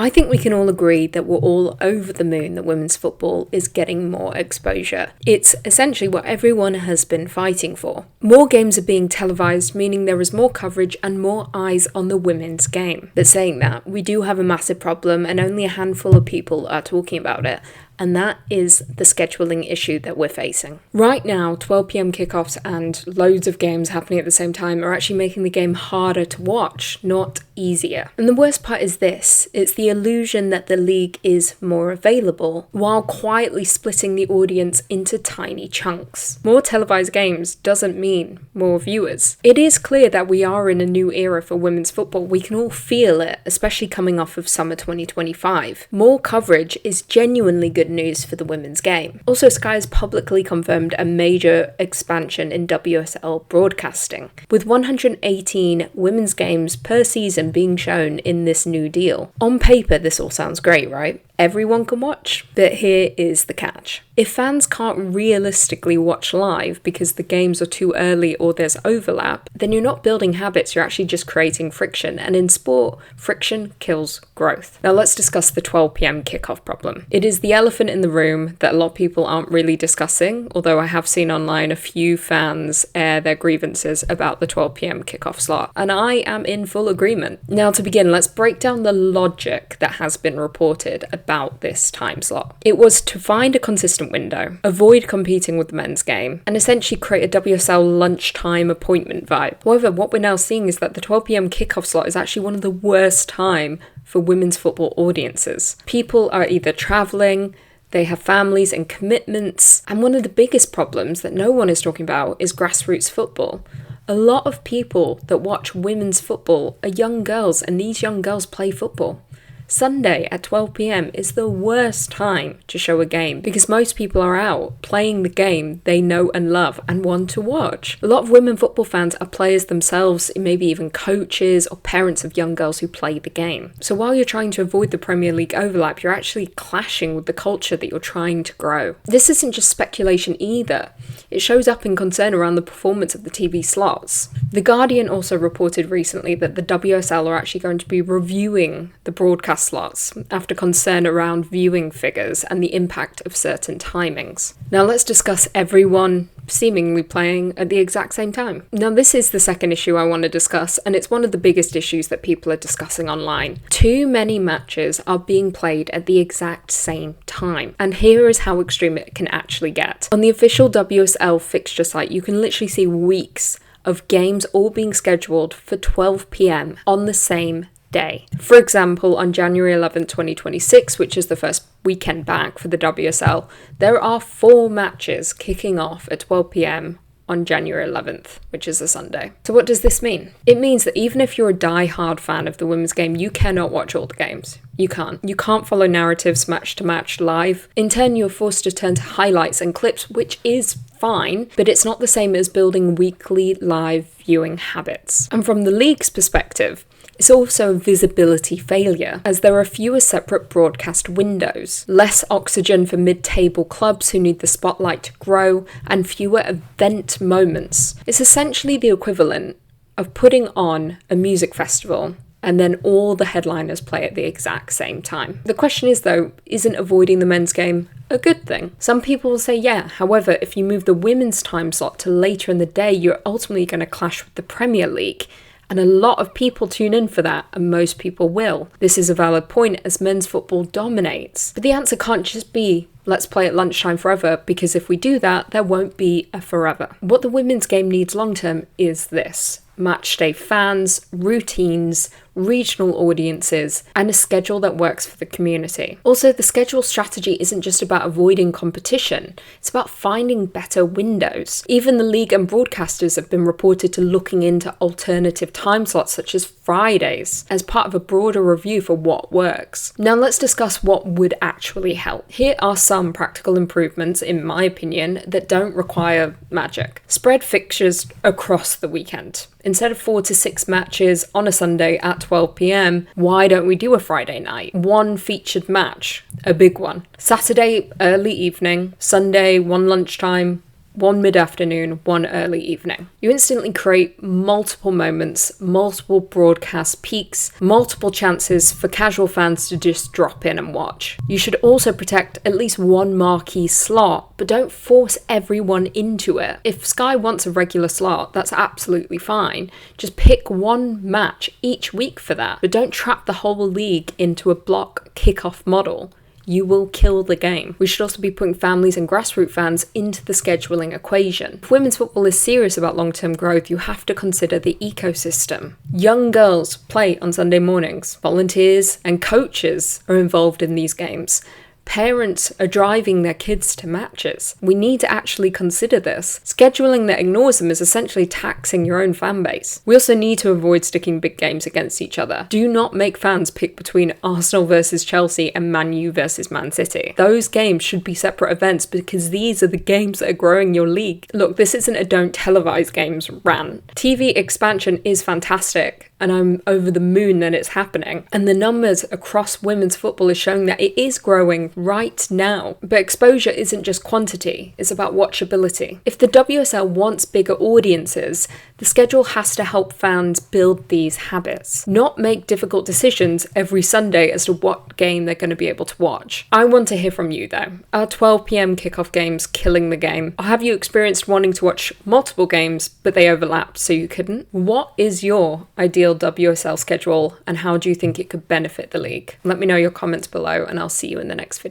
I think we can all agree that we're all over the moon that women's football is getting more exposure. It's essentially what everyone has been fighting for. More games are being televised, meaning there is more coverage and more eyes on the women's game. But saying that, we do have a massive problem and only a handful of people are talking about it. And that is the scheduling issue that we're facing. Right now, 12 p.m. kickoffs and loads of games happening at the same time are actually making the game harder to watch, not easier. And the worst part is this, it's the illusion that the league is more available, while quietly splitting the audience into tiny chunks. More televised games doesn't mean more viewers. It is clear that we are in a new era for women's football. We can all feel it, especially coming off of summer 2025. More coverage is genuinely good news for the women's game. Also, Sky has publicly confirmed a major expansion in WSL broadcasting, with 118 women's games per season being shown in this new deal. On paper, this all sounds great, right? Everyone can watch, but here is the catch. If fans can't realistically watch live because the games are too early or there's overlap, then you're not building habits, you're actually just creating friction. And in sport, friction kills growth. Now let's discuss the 12 p.m. kickoff problem. It is the elephant in the room that a lot of people aren't really discussing, although I have seen online a few fans air their grievances about the 12 p.m. kickoff slot, and I am in full agreement. Now to begin, let's break down the logic that has been reported about this time slot. It was to find a consistent window, avoid competing with the men's game, and essentially create a WSL lunchtime appointment vibe. However, what we're now seeing is that the 12 p.m. kickoff slot is actually one of the worst time for women's football audiences. People are either travelling, they have families and commitments, and one of the biggest problems that no one is talking about is grassroots football. A lot of people that watch women's football are young girls, and these young girls play football. Sunday at 12 p.m. is the worst time to show a game because most people are out playing the game they know and love and want to watch. A lot of women football fans are players themselves, maybe even coaches or parents of young girls who play the game. So while you're trying to avoid the Premier League overlap, you're actually clashing with the culture that you're trying to grow. This isn't just speculation either. It shows up in concern around the performance of the TV slots. The Guardian also reported recently that the WSL are actually going to be reviewing the broadcast slots after concern around viewing figures and the impact of certain timings. Now let's discuss everyone seemingly playing at the exact same time. Now this is the second issue I want to discuss, and it's one of the biggest issues that people are discussing online. Too many matches are being played at the exact same time, and here is how extreme it can actually get. On the official WSL fixture site, you can literally see weeks of games all being scheduled for 12 p.m. on the same day. For example, on January 11th, 2026, which is the first weekend back for the WSL, there are 4 matches kicking off at 12 p.m. on January 11th, which is a Sunday. So what does this mean? It means that even if you're a die-hard fan of the women's game, you cannot watch all the games. You can't. You can't follow narratives match to match live. In turn, you're forced to turn to highlights and clips, which is fine, but it's not the same as building weekly live viewing habits. And from the league's perspective, it's also a visibility failure, as there are fewer separate broadcast windows, less oxygen for mid-table clubs who need the spotlight to grow, and fewer event moments. It's essentially the equivalent of putting on a music festival and then all the headliners play at the exact same time. The question is though, isn't avoiding the men's game a good thing? Some people will say yeah, however, if you move the women's time slot to later in the day, you're ultimately going to clash with the Premier League. And a lot of people tune in for that, and most people will. This is a valid point as men's football dominates. But the answer can't just be, let's play at lunchtime forever, because if we do that, there won't be a forever. What the women's game needs long term is this: matchday fans, routines, regional audiences, and a schedule that works for the community. Also, the schedule strategy isn't just about avoiding competition, it's about finding better windows. Even the league and broadcasters have been reported to looking into alternative time slots such as Fridays as part of a broader review for what works. Now let's discuss what would actually help. Here are some practical improvements, in my opinion, that don't require magic. Spread fixtures across the weekend. Instead of 4 to 6 matches on a Sunday at 12 p.m, why don't we do a Friday night? One featured match, a big one. Saturday, early evening. Sunday, one lunchtime. one mid-afternoon, one early evening. You instantly create multiple moments, multiple broadcast peaks, multiple chances for casual fans to just drop in and watch. You should also protect at least one marquee slot, but don't force everyone into it. If Sky wants a regular slot, that's absolutely fine. Just pick one match each week for that, but don't trap the whole league into a block kickoff model. You will kill the game. We should also be putting families and grassroots fans into the scheduling equation. If women's football is serious about long-term growth, you have to consider the ecosystem. Young girls play on Sunday mornings. Volunteers and coaches are involved in these games. Parents are driving their kids to matches. We need to actually consider this. Scheduling that ignores them is essentially taxing your own fan base. We also need to avoid sticking big games against each other. Do not make fans pick between Arsenal versus Chelsea and Man U versus Man City. Those games should be separate events because these are the games that are growing your league. Look, this isn't a don't televise games rant. TV expansion is fantastic, and I'm over the moon that it's happening. And the numbers across women's football is showing that it is growing right now. But exposure isn't just quantity, it's about watchability. If the WSL wants bigger audiences, the schedule has to help fans build these habits, not make difficult decisions every Sunday as to what game they're going to be able to watch. I want to hear from you though. Are 12 p.m. kickoff games killing the game? Or have you experienced wanting to watch multiple games but they overlapped so you couldn't? What is your ideal WSL schedule and how do you think it could benefit the league? Let me know your comments below and I'll see you in the next video.